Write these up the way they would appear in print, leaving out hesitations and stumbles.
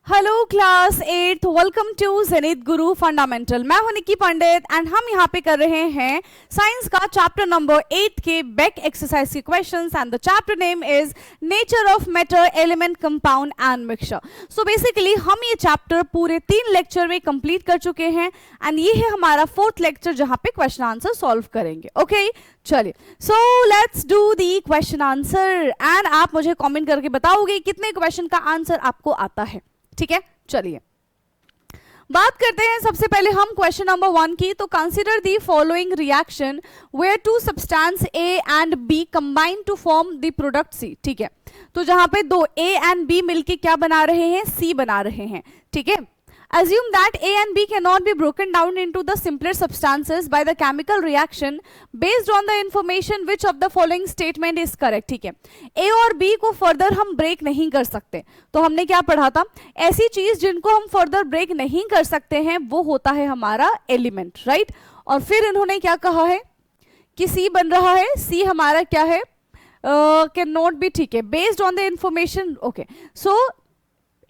Hello class 8, welcome to Zenith Guru fundamental. मैं हूं निकी पंडित and हम यहाँ पे कर रहे हैं साइंस का चैप्टर नंबर 8 के बेक एक्सरसाइज के questions and the chapter name is nature of matter, element, compound and mixture. So basically हम ये चैप्टर पूरे 3 लेक्चर में कंप्लीट कर चुके हैं एंड ये है हमारा 4th लेक्चर जहाँ पे क्वेश्चन आंसर सॉल्व करेंगे। ओके चलिए, so let's do the question answer and आप मुझे कॉमेंट करके बताओगे कितने क्वेश्चन का आंसर आपको आता है। ठीक है, चलिए बात करते हैं सबसे पहले हम क्वेश्चन नंबर 1 की। तो consider the following reaction where two substance A and B combine to form the product C. ठीक है, तो जहां पे दो ए एंड बी मिलके क्या बना रहे हैं, सी बना रहे हैं। ठीक है, assume that A and B cannot be broken down into the simpler substances by the chemical reaction based on the information which of the following statement is correct। ठीक है, A और B को फर्दर हम break नहीं कर सकते। तो हमने क्या पढ़ा था, ऐसी चीज जिनको हम फर्दर ब्रेक नहीं कर सकते हैं वो होता है हमारा एलिमेंट, राइट। और फिर इन्होंने क्या कहा है कि C बन रहा है, C हमारा क्या है, कैन नॉट बी। ठीक है, based on the information. Okay, so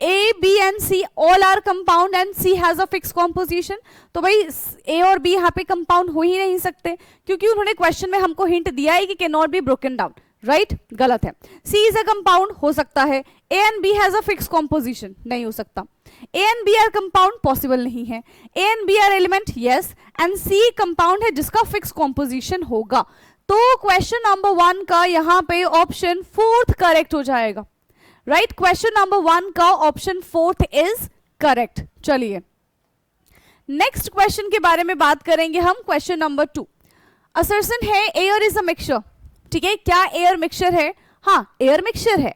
A, B and C all are compound and C has a fixed composition। तो भाई A और B यहाँ पे कंपाउंड हो ही नहीं सकते क्योंकि उन्होंने क्वेश्चन में हमको हिंट दिया है कि cannot be broken down, right. गलत है। C is a compound हो सकता है, A and B has a fixed composition नहीं हो सकता। A and B are compound possible नहीं है। A and B are element yes and C compound है जिसका fixed composition होगा। तो क्वेश्चन नंबर 1 का यहाँ पे ऑप्शन 4th करेक्ट हो जाएगा, राइट। क्वेश्चन नंबर 1 का ऑप्शन 4th इज करेक्ट। चलिए नेक्स्ट क्वेश्चन के बारे में बात करेंगे हम। क्वेश्चन नंबर 2, असर्शन है एयर इज अ मिक्सचर। ठीक है, क्या एयर मिक्सचर है? हाँ, एयर मिक्सचर है।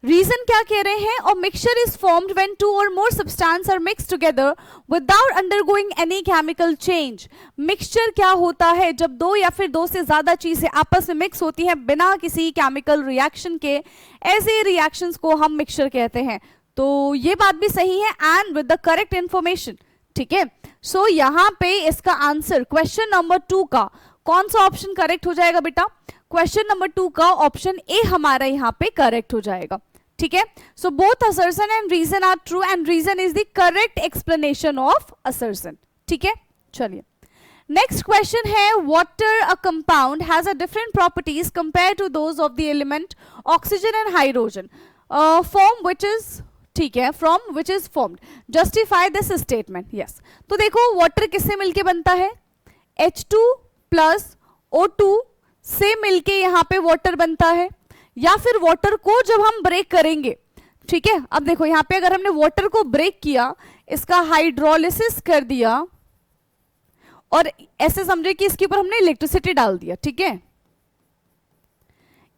रीजन क्या कह रहे हैं, और mixture is formed when 2 or more substance are mixed together without undergoing any chemical change. Mixture क्या होता है, जब 2 या फिर 2 से ज्यादा चीजें आपस में मिक्स होती हैं बिना किसी केमिकल रिएक्शन के, ऐसे रिएक्शंस को हम मिक्सचर कहते हैं। तो ये बात भी सही है and with the correct information. ठीक है, सो यहाँ पे इसका आंसर क्वेश्चन नंबर 2 का कौन सा ऑप्शन करेक्ट हो जाएगा बेटा? क्वेश्चन नंबर 2 का ऑप्शन ए हमारा यहाँ पे करेक्ट हो जाएगा। ठीक है, so both assertion and reason are true and reason is the correct explanation of assertion. ठीक है, चलिए नेक्स्ट क्वेश्चन है, water a compound has a different properties compare to those of the element oxygen and hydrogen form which is, ठीक है, from which is formed, justify this statement. Yes, तो देखो water किससे मिलके बनता है, H2 प्लस O2 से मिलके यहाँ पे वाटर बनता है, या फिर वाटर को जब हम ब्रेक करेंगे। ठीक है, अब देखो यहाँ पे अगर हमने वाटर को ब्रेक किया, इसका हाइड्रोलिसिस कर दिया और ऐसे समझे कि इसके ऊपर हमने इलेक्ट्रिसिटी डाल दिया। ठीक है,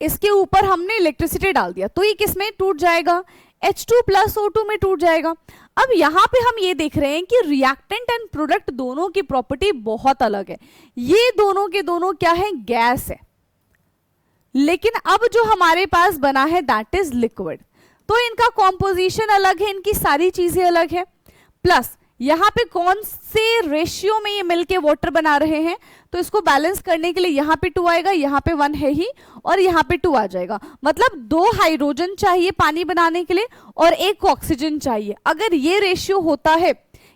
इसके ऊपर हमने इलेक्ट्रिसिटी डाल दिया तो ये किसमें टूट जाएगा, H2 प्लस O2 में टूट जाएगा। अब यहां पे हम ये देख रहे हैं कि रिएक्टेंट एंड प्रोडक्ट दोनों की प्रॉपर्टी बहुत अलग है। ये दोनों के दोनों क्या है, गैस है, लेकिन अब जो हमारे पास बना है दैट इज लिक्विड। तो इनका कॉम्पोजिशन अलग है, इनकी सारी चीजें अलग है। प्लस यहाँ पे कौन से रेशियो में ये मिलके वाटर बना रहे हैं, तो इसको बैलेंस करने के लिए यहाँ पे 2 आएगा, यहाँ पे 1 है ही और यहाँ पे 2 आ जाएगा। मतलब 2 हाइड्रोजन चाहिए पानी बनाने के लिए और 1 ऑक्सीजन चाहिए। अगर ये रेशियो होता है,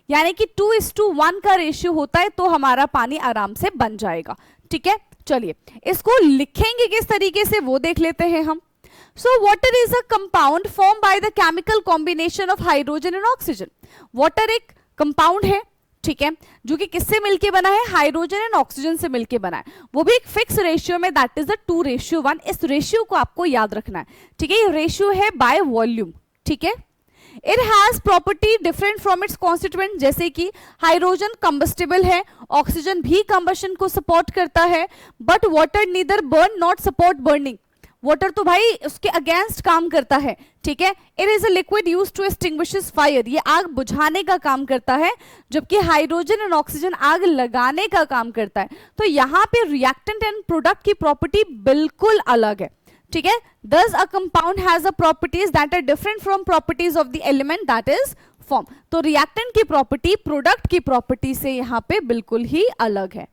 यानी कि 2:1 का रेशियो होता है, तो हमारा पानी आराम से बन जाएगा। ठीक है, चलिए इसको लिखेंगे किस तरीके से वो देख लेते हैं हम। So water is a compound form by the chemical combination of hydrogen and oxygen. Water एक कंपाउंड है, ठीक है, जो कि किससे मिलके बना है, हाइड्रोजन एंड ऑक्सीजन से मिलके बना है, वो भी एक फिक्स रेशियो में, दैट इज द 2:1। इस रेशियो को आपको याद रखना है। ठीक है, ये रेशियो है बाय वॉल्यूम। ठीक है, it has property different from its constituent, जैसे कि हाइड्रोजन कंबस्टिबल है, ऑक्सीजन भी कंबशन को सपोर्ट करता है, but water neither burn not support burning. Water तो भाई उसके अगेंस्ट काम करता है। ठीक है, it is a liquid used to extinguish fire, ये आग बुझाने का काम करता है, जबकि हाइड्रोजन एंड ऑक्सीजन आग लगाने का काम करता है। तो यहाँ पे रिएक्टेंट एंड प्रोडक्ट की प्रॉपर्टी बिल्कुल अलग है। ठीक है, thus a compound has a properties that are different from properties of the element that is formed। तो रिएक्टेंट की प्रॉपर्टी प्रोडक्ट की प्रॉपर्टी से यहाँ पे बिल्कुल ही अलग है।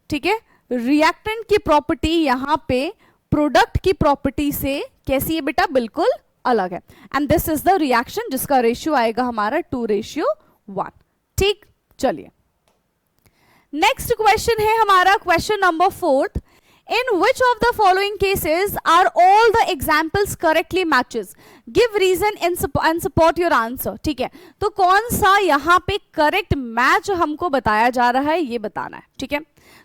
ठीक है, रिएक्टेंट की प्रॉपर्टी यहाँ पे प्रोडक्ट की प्रॉपर्टी से कैसी है बेटा, बिल्कुल अलग है, and this is the reaction जिसका रेशियो आएगा हमारा 2:1। ठीक, चलिए नेक्स्ट क्वेश्चन है हमारा question number 4। In which of the following cases are all the examples correctly matches? Give reason and support your answer। ठीक है, तो कौन सा यहाँ पे करेक्ट मैच हमको बताया जा रहा है ये बताना है। ठीक है,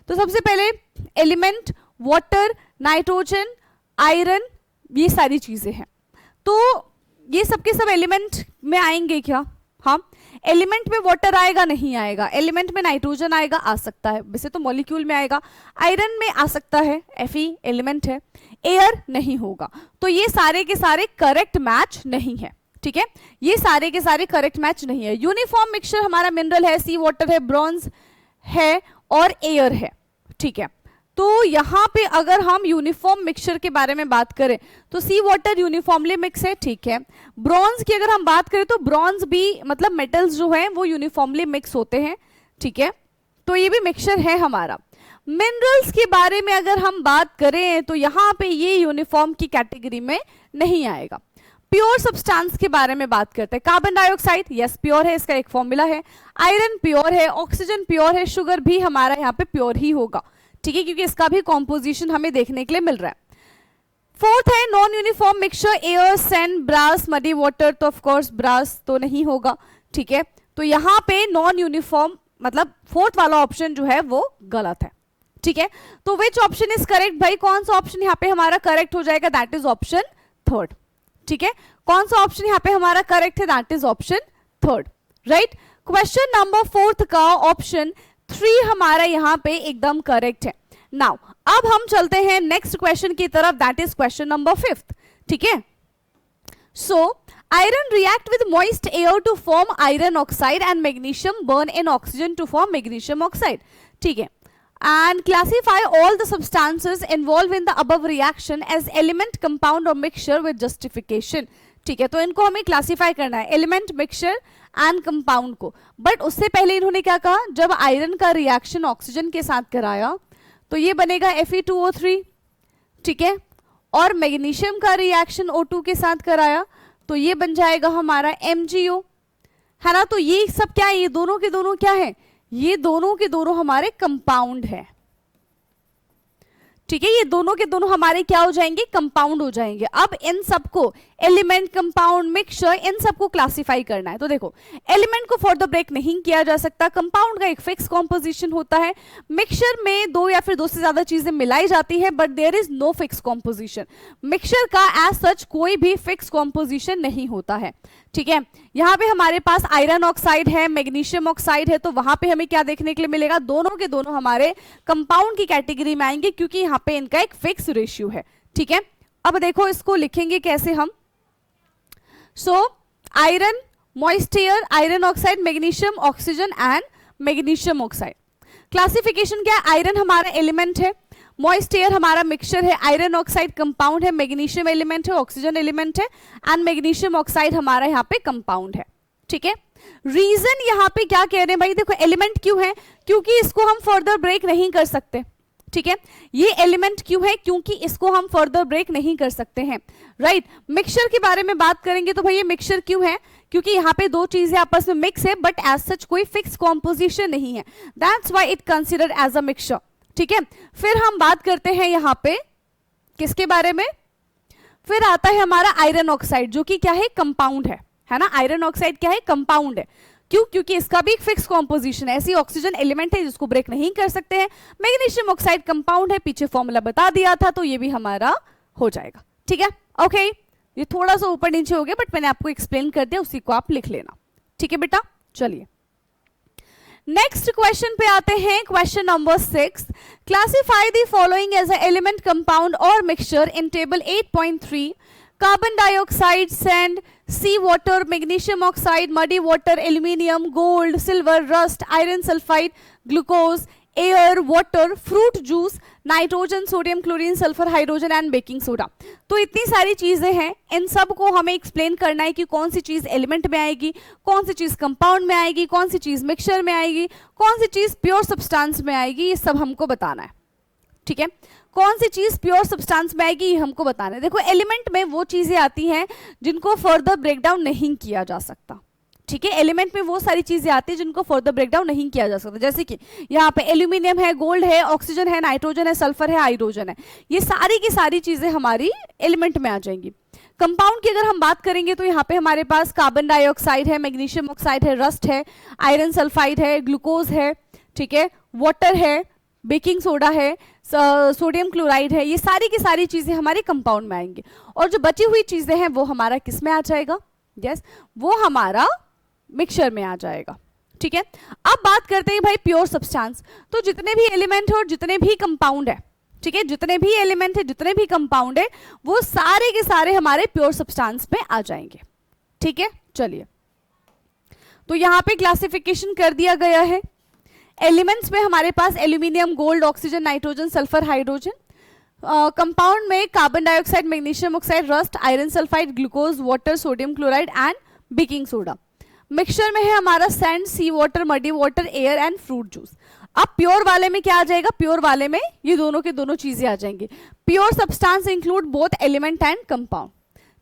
तो सबसे पहले एलिमेंट वाटर, नाइट्रोजन, आयरन, ये सारी चीजें हैं, तो ये सबके सब एलिमेंट में आएंगे क्या? हाँ, एलिमेंट में वाटर आएगा नहीं आएगा, एलिमेंट में नाइट्रोजन आएगा आ सकता है, वैसे तो मॉलिक्यूल में आएगा, आयरन में आ सकता है, Fe एलिमेंट है, एयर नहीं होगा, तो ये सारे के सारे करेक्ट मैच नहीं है। ठीक है, ये सारे के सारे करेक्ट मैच नहीं है। यूनिफॉर्म मिक्सचर हमारा मिनरल है, सी वाटर है, ब्रॉन्ज है और एयर है। ठीक है, तो यहाँ पे अगर हम यूनिफॉर्म मिक्सचर के बारे में बात करें तो सी वाटर यूनिफॉर्मली मिक्स है। ठीक है, ब्रॉन्ज की अगर हम बात करें तो ब्रॉन्ज भी मतलब मेटल्स जो हैं वो यूनिफॉर्मली मिक्स होते हैं। ठीक है, तो ये भी मिक्सचर है हमारा। मिनरल्स के बारे में अगर हम बात करें तो यहाँ पे ये यूनिफॉर्म की कैटेगरी में नहीं आएगा। प्योर सब्सटेंस के बारे में बात करते हैं, कार्बन डाइऑक्साइड यस प्योर है, इसका एक फॉर्मूला है, आयरन प्योर है, ऑक्सीजन प्योर है, शुगर भी हमारा यहाँ पे प्योर ही होगा। ठीक है, क्योंकि इसका भी कॉम्पोजिशन हमें देखने के लिए मिल रहा है। फोर्थ है non uniform mixture, air, sand, brass, muddy water, तो ऑफ कोर्स ब्रास तो नहीं होगा। ठीक है, तो यहाँ पे नॉन यूनिफॉर्म मतलब फोर्थ वाला ऑप्शन जो है वो गलत है। ठीक है, तो विच ऑप्शन इज करेक्ट भाई? कौन सा ऑप्शन यहाँ पे हमारा करेक्ट हो जाएगा? That is option third. ठीक है, कौन सा ऑप्शन यहाँ पे हमारा करेक्ट है? That is option third. Right, question number 4 का ऑप्शन 3 हमारा यहाँ पे एकदम करेक्ट है। नाउ अब हम चलते हैं नेक्स्ट क्वेश्चन की तरफ, दैट इज क्वेश्चन नंबर 5। ठीक है, so iron react with moist air to form iron oxide and magnesium burn in oxygen to form magnesium oxide. ठीक है, and classify all the substances involved in the above reaction as element, compound or mixture with justification। ठीक है, तो इनको हमें classify करना है element, mixture and compound को। बट उससे पहले इन्होंने क्या कहा, जब आयरन का रिएक्शन ऑक्सीजन के साथ कराया तो ये बनेगा Fe2O3। ठीक है, और मैग्नीशियम का रिएक्शन O2 के साथ कराया तो ये बन जाएगा हमारा MgO, है ना। तो ये सब क्या है? ये दोनों के दोनों क्या है? ये दोनों के दोनों हमारे कंपाउंड है। ठीक है, ये दोनों के दोनों हमारे क्या हो जाएंगे? कंपाउंड हो जाएंगे। अब इन सबको एलिमेंट, कंपाउंड, मिक्सचर, इन सबको क्लासिफाई करना है। तो देखो, एलिमेंट को फर्दर ब्रेक नहीं किया जा सकता, कंपाउंड का एक फिक्स कॉम्पोजिशन होता है, मिक्सचर में 2 या फिर 2 से ज्यादा चीजें मिलाई जाती है, but there is no fix composition. Mixture का एज सच कोई भी फिक्स कॉम्पोजिशन नहीं होता है। ठीक है, यहाँ पे हमारे पास आयरन ऑक्साइड है, मैग्नीशियम ऑक्साइड है, तो वहां पे हमें क्या देखने के लिए मिलेगा? दोनों के दोनों हमारे कंपाउंड की कैटेगरी में आएंगे, क्योंकि यहाँ पे इनका एक फिक्स रेशियो है। ठीक है, अब देखो इसको लिखेंगे कैसे हम। So iron, moist air, iron oxide, magnesium, oxygen and magnesium oxide. Classification क्या है? आयरन हमारा एलिमेंट है, मॉइस्ट एयर हमारा मिक्सचर है, आयरन ऑक्साइड कंपाउंड है, मैग्नीशियम एलिमेंट है, ऑक्सीजन एलिमेंट है एंड मैग्नीशियम ऑक्साइड हमारा यहाँ पे कंपाउंड है। ठीक है, रीजन यहाँ पे क्या कह रहे हैं भाई? देखो, एलिमेंट क्यों है? क्योंकि इसको हम फर्दर ब्रेक नहीं कर सकते। ठीक है, ये एलिमेंट क्यों है? क्योंकि इसको हम फर्दर ब्रेक नहीं कर सकते हैं। राइट, मिक्सचर के बारे में बात करेंगे तो भाई ये मिक्सचर क्यों है? क्योंकि यहाँ पे 2 चीजें आपस में मिक्स है, बट एज सच कोई फिक्स कॉम्पोजिशन नहीं है, that's why it considered as a mixture. ठीक है, फिर हम बात करते हैं यहाँ पे किसके बारे में? फिर आता है हमारा आयरन ऑक्साइड, जो कि क्या है? कंपाउंड है ना। आयरन ऑक्साइड क्या है? कंपाउंड है। क्यों? क्योंकि इसका भी एक फिक्स कॉम्पोजिशन है, ऐसी ऑक्सीजन एलिमेंट है जिसको ब्रेक नहीं कर सकते हैं। मैग्नीशियम ऑक्साइड कंपाउंड है, पीछे फॉर्मूला बता दिया था, तो ये भी हमारा हो जाएगा। ठीक है, ओके, ये थोड़ा सा ऊपर नीचे हो गया, बट मैंने आपको एक्सप्लेन कर दिया, उसी को आप लिख लेना। ठीक है बेटा, चलिए नेक्स्ट क्वेश्चन पे आते हैं। Question number 6, classify the following as a element, compound और mixture in table 8.3। Carbon dioxide, sand, sea water, magnesium oxide, muddy water, aluminium, gold, silver, rust, iron sulphide, glucose, air, water, fruit juice, nitrogen, sodium, chlorine, sulphur, hydrogen and baking soda. तो इतनी सारी चीजें हैं, इन सब को हमें explain करना है कि कौन सी चीज एलिमेंट में आएगी, कौन सी चीज कंपाउंड में आएगी, कौन सी चीज मिक्सचर में आएगी, कौन सी चीज प्योर सब्सटेंस में आएगी, ये सब हमको बताना है। ठीक है, कौन सी चीज प्योर सब्सटेंस में आएगी ये हमको बताना है। देखो एलिमेंट में वो चीजें आती हैं जिनको फर्दर ब्रेकडाउन नहीं किया जा सकता, ठीक है। एलिमेंट में वो सारी चीजें आती हैं जिनको फर्दर ब्रेकडाउन नहीं किया जा सकता, जैसे कि यहाँ पे एल्यूमिनियम है, गोल्ड है, ऑक्सीजन है, नाइट्रोजन है, सल्फर है, हाइड्रोजन है, ये सारी की सारी चीजें हमारी एलिमेंट में आ जाएंगी। कंपाउंड की अगर हम बात करेंगे तो यहाँ पे हमारे पास कार्बन डाइऑक्साइड है, मैग्नीशियम ऑक्साइड है, रस्ट है, आयरन सल्फाइड है, ग्लूकोज है, ठीक है, वाटर है, बेकिंग सोडा है, सोडियम क्लोराइड है, ये सारी की सारी चीजें हमारे कंपाउंड में आएंगी। और जो बची हुई चीजें हैं वो हमारा किस में आ जाएगा? यस, वो हमारा मिक्सचर में आ जाएगा, ठीक है। अब बात करते हैं भाई प्योर सब्सटेंस, तो जितने भी एलिमेंट है और जितने भी कंपाउंड है, ठीक है, जितने भी एलिमेंट है, जितने भी कंपाउंड है, वो सारे के सारे हमारे प्योर सब्सटेंस में आ जाएंगे, ठीक है। चलिए, तो यहां पे क्लासिफिकेशन कर दिया गया है। एलिमेंट्स में हमारे पास aluminium, gold, oxygen, nitrogen, sulphur, hydrogen. Compound में carbon dioxide, magnesium oxide, rust, iron sulphide, glucose, water, sodium chloride and baking soda. Mixture में है हमारा sand, sea water, muddy water, air and fruit juice. अब pure वाले में क्या आ जाएगा? Pure वाले में ये दोनों के दोनों चीजें आ जाएंगी। Pure substance include both element and compound,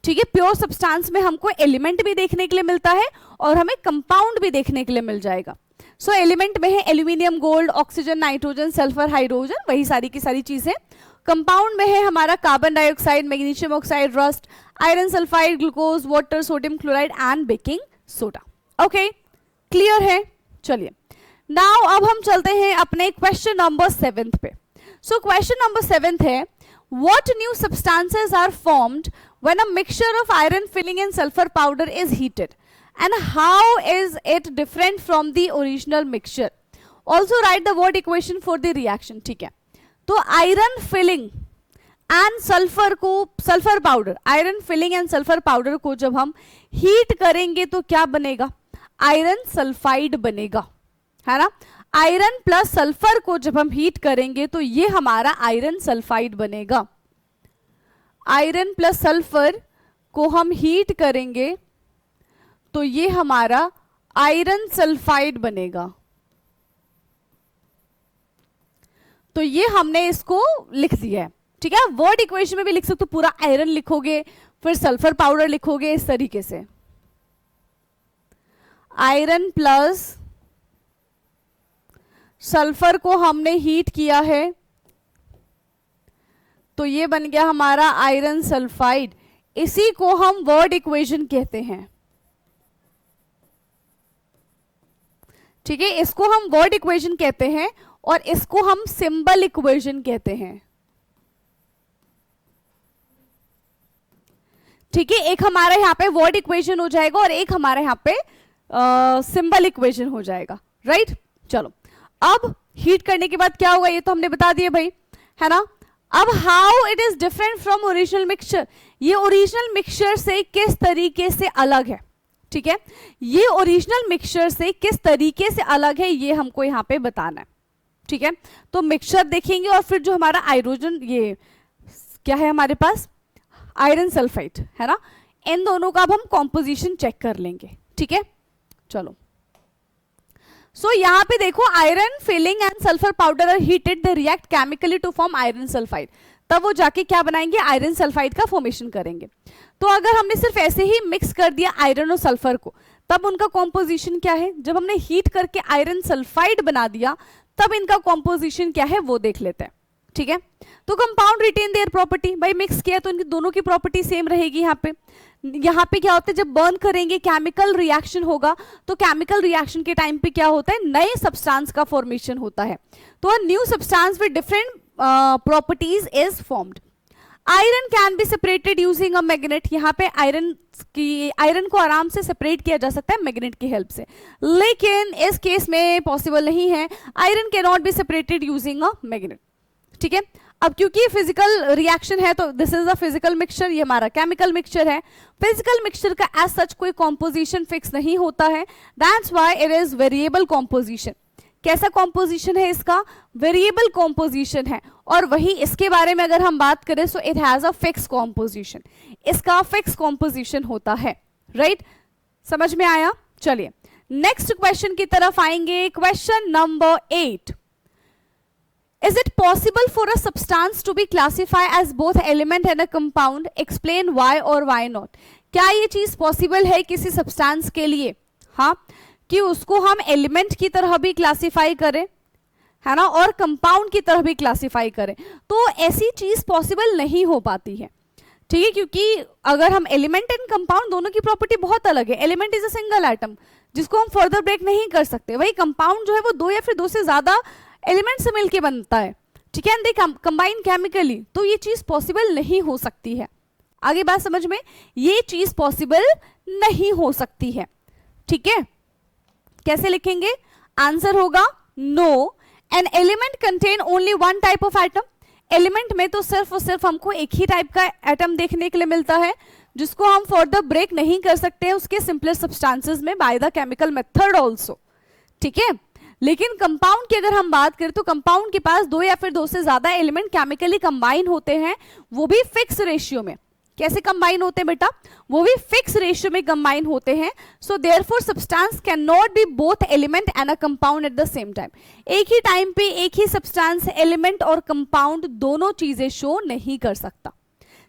ठीक है। प्योर सब्सटेंस में हमको एलिमेंट भी देखने के लिए मिलता है और हमें कंपाउंड भी देखने के लिए मिल जाएगा। सो एलिमेंट में है aluminium, gold, oxygen, nitrogen, sulphur, hydrogen, वही सारी की सारी चीजें। कंपाउंड में है हमारा carbon dioxide, magnesium oxide, rust, iron sulphide, glucose, water, sodium chloride and baking soda. Okay, clear है? चलिए, नाउ अब हम चलते हैं अपने क्वेश्चन नंबर 7 पे। सो क्वेश्चन नंबर 7 है, what new substances are formed when a mixture of iron filling and sulphur powder is heated and how is it different from the original mixture? Also write the word equation for the reaction, ठीक है। तो iron filling and sulphur को, sulphur powder, iron filling and sulphur powder को जब हम heat करेंगे तो क्या बनेगा? आयरन सल्फाइड बनेगा, है ना। आयरन प्लस सल्फर को जब हम हीट करेंगे तो ये हमारा आयरन सल्फाइड बनेगा। आयरन प्लस सल्फर को हम हीट करेंगे तो ये हमारा आयरन सल्फाइड बनेगा। तो ये हमने इसको लिख दिया है, ठीक है। वर्ड इक्वेशन में भी लिख सकते हो, पूरा आयरन लिखोगे फिर सल्फर पाउडर लिखोगे, इस तरीके से। आयरन प्लस सल्फर को हमने हीट किया है तो ये बन गया हमारा आयरन सल्फाइड। इसी को हम वर्ड इक्वेशन कहते हैं, ठीक है। इसको हम वर्ड इक्वेशन कहते हैं और इसको हम सिंबल इक्वेशन कहते हैं, ठीक है। एक हमारा यहाँ पे वर्ड इक्वेशन हो जाएगा और एक हमारा यहाँ पे सिंबल इक्वेशन हो जाएगा, राइट। चलो, अब हीट करने के बाद क्या होगा ये तो हमने बता दिया भाई, है ना। अब how it is different from original mixture, ये ओरिजिनल मिक्सचर से किस तरीके से अलग है, ठीक है। ये ओरिजिनल मिक्सचर से किस तरीके से अलग है ये हमको यहाँ पे बताना है, ठीक है। तो मिक्सचर देखेंगे और फिर जो हमारा हाइड्रोजन, ये क्या है हमारे पास? आयरन सल्फाइड, है ना। इन दोनों का अब हम कॉम्पोजिशन चेक कर लेंगे, ठीक है। चलो, सो यहाँ पे देखो, iron filling and sulphur powder are heated, they react chemically to form iron sulphide. तब वो जाके क्या बनाएंगे? आयरन सल्फाइड का फॉर्मेशन करेंगे। तो अगर हमने सिर्फ ऐसे ही मिक्स कर दिया आयरन और सल्फर को, तब उनका कॉम्पोजिशन क्या है? जब हमने हीट करके आयरन सल्फाइड बना दिया तब इनका कॉम्पोजिशन क्या है वो देख लेते हैं, ठीक है। तो कंपाउंड रिटेन देयर प्रॉपर्टी, भाई मिक्स किया तो इनकी दोनों की प्रॉपर्टी सेम रहेगी। यहाँ पे क्या होता है? जब बर्न करेंगे केमिकल रिएक्शन होगा, तो केमिकल रिएक्शन के टाइम पे क्या होता है? नए सब्सटेंस का फॉर्मेशन होता है। तो new substance with different properties is formed. Iron can be separated using a magnet, यहाँ पे आयरन को आराम से सेपरेट किया जा सकता है मैग्नेट की हेल्प से, लेकिन इस केस में पॉसिबल नहीं है। Iron can not be separated using a magnet, ठीक है। अब क्योंकि फिजिकल रिएक्शन है तो this is a physical mixture, ये हमारा केमिकल मिक्सचर है। फिजिकल मिक्सचर का एज सच कोई कॉम्पोजिशन फिक्स नहीं होता है, that's why it is variable composition. कैसा कॉम्पोजिशन है इसका? वेरिएबल कॉम्पोजिशन है। और वही इसके बारे में अगर हम बात करें so it has a fix composition, इसका फिक्स कॉम्पोजिशन होता है, राइट। समझ में आया? चलिए नेक्स्ट क्वेश्चन की तरफ आएंगे, question number 8। Is it possible for a substance to be classified as both element and a compound? Explain why or why not. क्या ये चीज पॉसिबल है किसी सब्सटेंस के लिए, हाँ, कि उसको हम एलिमेंट की तरह भी क्लासिफाई करें, है ना, और कंपाउंड की तरह भी क्लासिफाई करें? तो ऐसी चीज पॉसिबल नहीं हो पाती है, ठीक है, क्योंकि अगर हम एलिमेंट एंड कंपाउंड दोनों की प्रॉपर्टी बहुत अलग है. Element is a single atom जिसको हम फर्दर ब्रेक नहीं कर सकते, वही कंपाउंड जो है वो दो या फिर दो से ज्यादा एलिमेंट से मिलकर बनता है, ठीक है, एंड दे कंबाइन केमिकली. तो ये चीज पॉसिबल नहीं हो सकती है. आगे बात समझ में, ये चीज पॉसिबल नहीं हो सकती है, ठीक है. कैसे लिखेंगे? आंसर होगा no. An element contain only one type of atom. Element में तो सिर्फ और सिर्फ हमको एक ही टाइप का एटम देखने के लिए मिलता है जिसको हम फर्दर ब्रेक नहीं कर सकते हैं उसके सिंपलर सब्सटेंसेस में by the chemical method also, ठीक है. लेकिन कंपाउंड की अगर हम बात करें तो कंपाउंड के पास दो या फिर दो से ज्यादा एलिमेंट केमिकली कंबाइन होते हैं, वो भी फिक्स रेशियो में. कैसे कंबाइन होते हैं बेटा? वो भी फिक्स रेशियो में कंबाइन होते हैं. So therefore substance can not be both element and a compound at the same time. एक ही टाइम पे एक ही सब्सटेंस एलिमेंट और कंपाउंड दोनों चीजें शो नहीं कर सकता,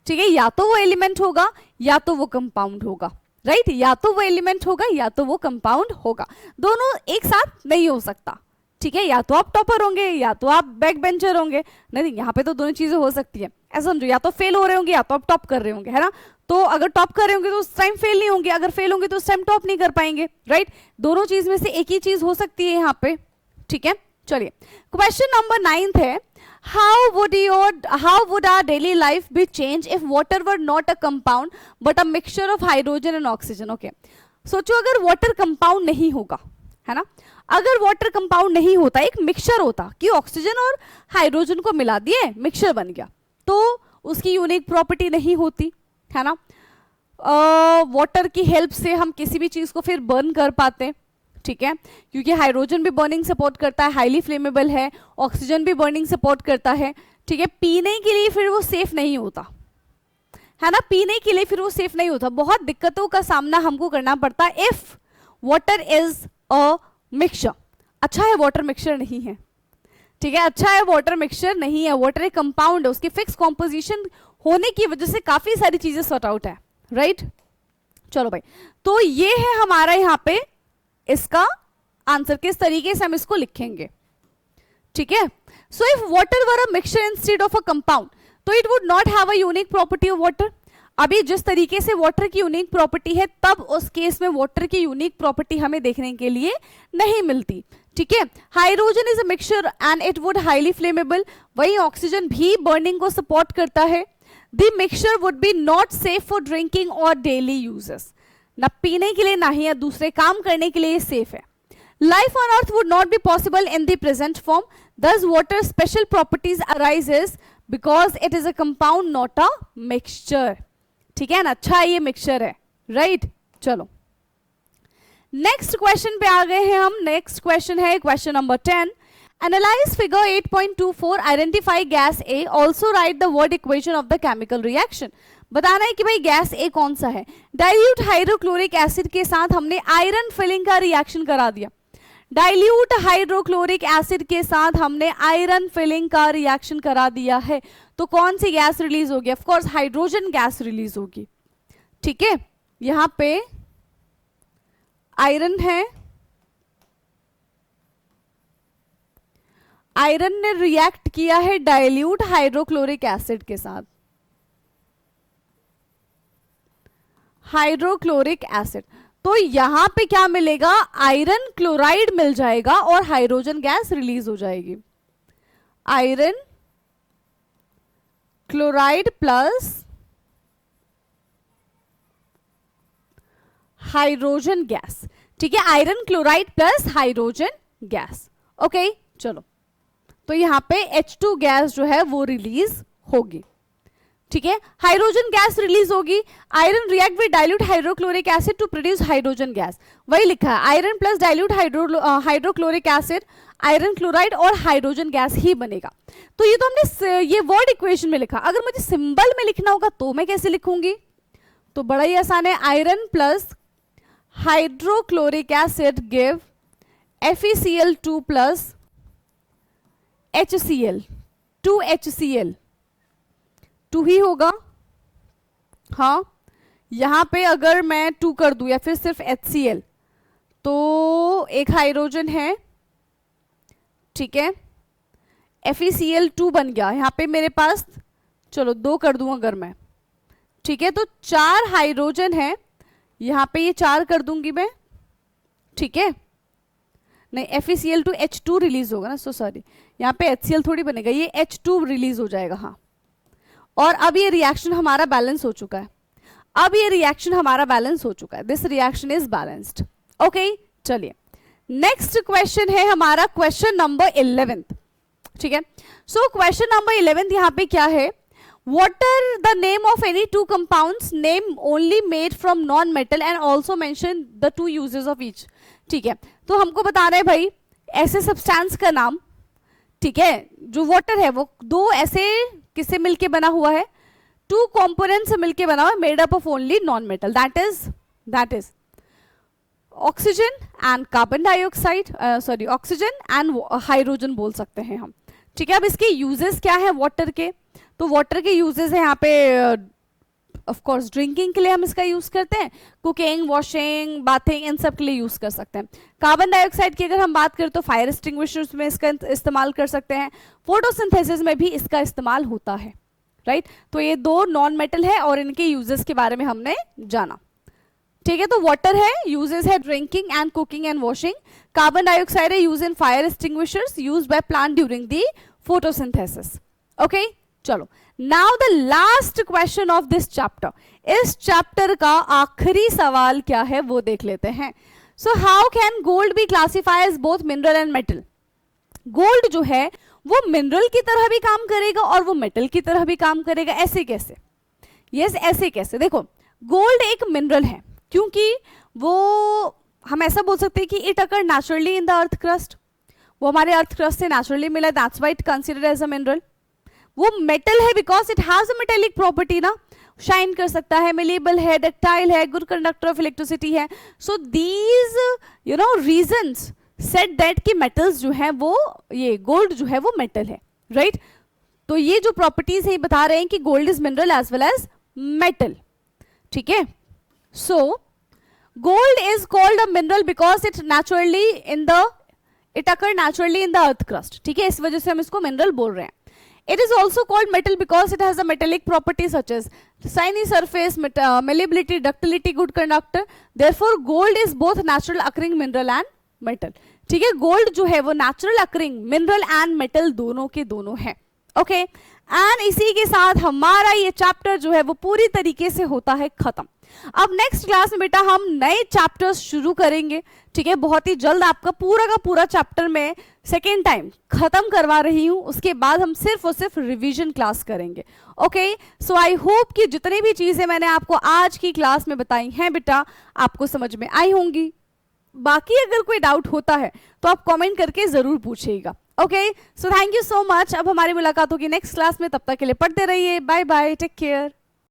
ठीक है. या तो वो एलिमेंट होगा या तो वो कंपाउंड होगा, राइट, या तो वो एलिमेंट होगा या तो वो कंपाउंड होगा, दोनों एक साथ नहीं हो सकता, ठीक है. या तो आप टॉपर होंगे या तो आप बैक बेंचर होंगे. नहीं, यहाँ पे तो दोनों चीजें हो सकती है. ऐसा समझो, या तो फेल हो रहे होंगे या तो आप टॉप कर रहे होंगे, है ना. तो अगर टॉप कर रहे होंगे तो उस टाइम फेल नहीं होंगे, अगर फेल होंगे तो उस टाइम टॉप नहीं कर पाएंगे, राइट. दोनों चीज में से एक ही चीज हो सकती है यहाँ पे, ठीक है. चलिए, क्वेश्चन नंबर 9 है, how would our daily life be changed if water were not a compound but a mixture of hydrogen and oxygen? Okay, सोचो अगर वाटर कंपाउंड नहीं होगा, है ना, अगर वाटर कंपाउंड नहीं होता, एक मिक्सचर होता कि ऑक्सीजन और हाइड्रोजन को मिला दिए मिक्सचर बन गया, तो उसकी यूनिक प्रॉपर्टी नहीं होती, है ना. वाटर की हेल्प से हम किसी भी चीज को फिर बर्न कर पाते, ठीक है, क्योंकि हाइड्रोजन भी बर्निंग सपोर्ट करता है, हाईली फ्लेमेबल है, ऑक्सीजन भी बर्निंग सपोर्ट करता है, ठीक है. पीने के लिए फिर वो सेफ नहीं होता, है ना, पीने के लिए फिर वो सेफ नहीं होता, बहुत दिक्कतों का सामना हमको करना पड़ता है if water is a mixture. अच्छा है वाटर मिक्सचर नहीं है, ठीक है, अच्छा है वाटर मिक्सचर नहीं है, वाटर एक कंपाउंड है, उसकी फिक्स कॉम्पोजिशन होने की वजह से काफी सारी चीजें सॉर्ट आउट है, राइट. चलो भाई, तो ये है हमारा यहाँ पे इसका आंसर, किस तरीके से हम इसको लिखेंगे, ठीक है. So if water were a mixture instead of a compound, तो it would not have a unique property of water. अभी जिस तरीके से वाटर की यूनिक प्रॉपर्टी है, तब उस केस में वाटर की यूनिक प्रॉपर्टी हमें देखने के लिए नहीं मिलती, ठीक है. Hydrogen is a mixture and it would highly flammable, वही ऑक्सीजन भी बर्निंग को सपोर्ट करता है. The mixture would be not safe for drinking और डेली यूजेस, ना पीने के लिए ना ही दूसरे काम करने के लिए सेफ है. Life on earth would not be possible in the present form, thus water special properties arises because it is a compound not a mixture, ठीक है ना. अच्छा ये मिक्सचर है, राइट. चलो नेक्स्ट क्वेश्चन पे आ गए हैं हम. नेक्स्ट क्वेश्चन है question number 10. Analyze figure 8.24, identify gas A, also write the word equation of the chemical reaction. बताना है कि भाई गैस ए कौन सा है. डाइल्यूट हाइड्रोक्लोरिक एसिड के साथ हमने आयरन फिलिंग का रिएक्शन करा दिया. डाइल्यूट हाइड्रोक्लोरिक एसिड के साथ हमने आयरन फिलिंग का रिएक्शन करा दिया है, तो कौन सी गैस रिलीज होगी? Of course hydrogen gas release होगी, ठीक है. यहां पे आयरन है, आयरन ने रिएक्ट किया है डाइल्यूट हाइड्रोक्लोरिक एसिड के साथ, हाइड्रोक्लोरिक एसिड. तो यहां पे क्या मिलेगा? आयरन क्लोराइड मिल जाएगा और हाइड्रोजन गैस रिलीज हो जाएगी. Iron chloride plus hydrogen gas, ठीक है. Iron chloride plus hydrogen gas, okay. चलो, तो यहां पे H2 गैस जो है वो रिलीज होगी, ठीक है. हाइड्रोजन गैस रिलीज होगी. Iron react with dilute hydrochloric acid to produce hydrogen gas, वही लिखा है. Iron plus dilute hydrochloric acid, iron chloride और हाइड्रोजन गैस ही बनेगा. तो ये तो हमने ये वर्ड इक्वेशन में लिखा. अगर मुझे सिंबल में लिखना होगा तो मैं कैसे लिखूंगी? तो बड़ा ही आसान है. Iron plus hydrochloric acid give FeCl2 plus HCl, 2HCl, 2 ही होगा। हाँ, यहां पे अगर मैं 2 कर दूं या फिर सिर्फ HCl तो एक हाइड्रोजन है, ठीक है, FeCl2 बन गया। यहां पे मेरे पास, चलो 2 कर दूं अगर मैं, ठीक है, तो 4 हाइड्रोजन है, यहां पे ये 4 कर दूंगी मैं, ठीक है, नहीं FeCl2 H2 रिलीज होगा ना, सो सॉरी, यहाँ पे HCl थोड़ी बनेगा, ये H2 रिलीज हो जाएगा। हाँ, और अब ये रिएक्शन हमारा बैलेंस हो चुका है, अब ये रिएक्शन हमारा बैलेंस हो चुका है, this reaction is balanced. Okay, चलिए नेक्स्ट क्वेश्चन है हमारा क्वेश्चन नंबर 11, ठीक है। सो क्वेश्चन नंबर 11 यहाँ पे क्या है, what are the name of any two compounds name only made from non metal and also mention the two uses of each। ठीक है, तो हमको बता रहे हैं भाई ऐसे सब्सटेंस का नाम, ठीक है, जो वाटर है वो 2 ऐसे किससे मिलके बना हुआ है, 2 कंपोनेंट से मिलके बना हुआ है, made up of only non metal, that is oxygen and carbon dioxide, sorry oxygen and hydrogen बोल सकते हैं हम, ठीक है। अब इसके यूजेस क्या है वाटर के, तो वाटर के यूजेस है यहाँ पे ऑफ कोर्स ड्रिंकिंग के लिए हम इसका यूज करते हैं, कुकिंग, वॉशिंग, बाथिंग, इन सब के लिए यूज कर सकते हैं। कार्बन डाइऑक्साइड की अगर हम बात करें तो फायर एक्सटिंग्विशर्स में इसका इस्तेमाल कर सकते हैं, फोटोसिंथेसिस में भी इसका इस्तेमाल होता है, राइट। तो ये 2 नॉन मेटल है और इनके यूजेस के बारे में हमने जाना, ठीक है। तो वाटर है, यूजेस है drinking and cooking and washing, carbon dioxide है use in fire extinguishers use by plant during the photosynthesis. Okay, चलो now the last question of this chapter, इस चैप्टर का आखिरी सवाल क्या है वो देख लेते हैं। So how can gold be classify as both mineral and metal. Gold जो है वो मिनरल की तरह भी काम करेगा और वो मेटल की तरह भी काम करेगा, ऐसे कैसे? यस, ऐसे कैसे, देखो गोल्ड एक मिनरल है क्योंकि वो हम ऐसा बोल सकते हैं कि it occur naturally in the earth crust, वो हमारे अर्थ क्रस्ट से नेचुरली मिला, that's why it considered as a mineral. वो मेटल है because it has a metallic property ना, शाइन कर सकता है, मेलेबल है, डक्टाइल है, गुड कंडक्टर ऑफ इलेक्ट्रिसिटी है। So these you know reasons set that कि मेटल्स जो है वो, ये गोल्ड जो है वो मेटल है, राइट। तो ये जो प्रॉपर्टीज है बता रहे हैं कि gold is mineral as well as metal, ठीक है। So gold is called a mineral because it naturally in the, it occur naturally in the earth crust, ठीक है, इस वजह से हम इसको मिनरल बोल रहे हैं। It is also called metal because it has a metallic property such as shiny surface, malleability, ductility, good conductor. Therefore, gold is both natural occurring mineral and metal. ठीक है, गोल्ड जो है वो natural occurring mineral and metal दोनों के दोनों है। Okay, and इसी के साथ हमारा ये चैप्टर जो है वो पूरी तरीके से होता है खत्म। अब नेक्स्ट क्लास में बेटा हम नए चैप्टर्स शुरू करेंगे, ठीक है, बहुत ही जल्द आपका पूरा का पूरा चैप्टर में सेकेंड टाइम खत्म करवा रही हूं, उसके बाद हम सिर्फ और सिर्फ रिवीजन क्लास करेंगे। ओके, सो आई होप कि जितनी भी चीजें मैंने आपको आज की क्लास में बताई हैं बेटा आपको समझ में आई होंगी। बाकी अगर कोई डाउट होता है तो आप कमेंट करके जरूर पूछिएगा। Okay, so thank you so much. अब हमारी मुलाकात होगी नेक्स्ट क्लास में, तब तक के लिए पढ़ते रहिए। Bye bye, take care.